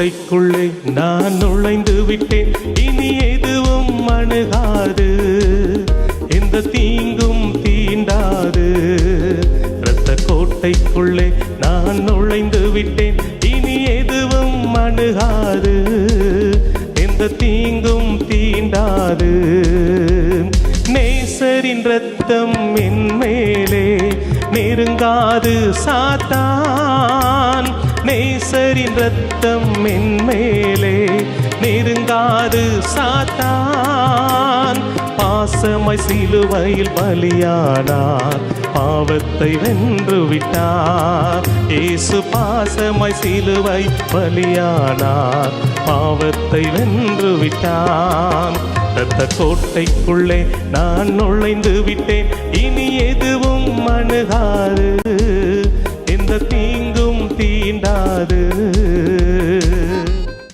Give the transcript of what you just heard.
கோட்டைக்குள்ளே நான் நுழைந்து விட்டேன், இனி எதுவும் அணுகாது, எந்த தீங்கும் தீண்டாது. இரத்த கோட்டைக்குள்ளே நான் நுழைந்து விட்டேன், இனி எதுவும் அணுகாது, எந்த தீங்கும் தீண்டாது. நேசரின் இரத்தம் என் மேலே நெருங்காது சாத்தான், நேசரின் இரத்தம் என் மேலே நெருங்காது சாத்தான். பாசமாய் சிலுவையில் பலியானார், பாவத்தை வென்று விட்டார். இயேசு பாசமாய் சிலுவை பலியானார், பாவத்தை வென்று விட்டார். இரத்த கோட்டைக்குள்ளே நான் நுழைந்து விட்டேன், இனி எதுவும் அணுகாது.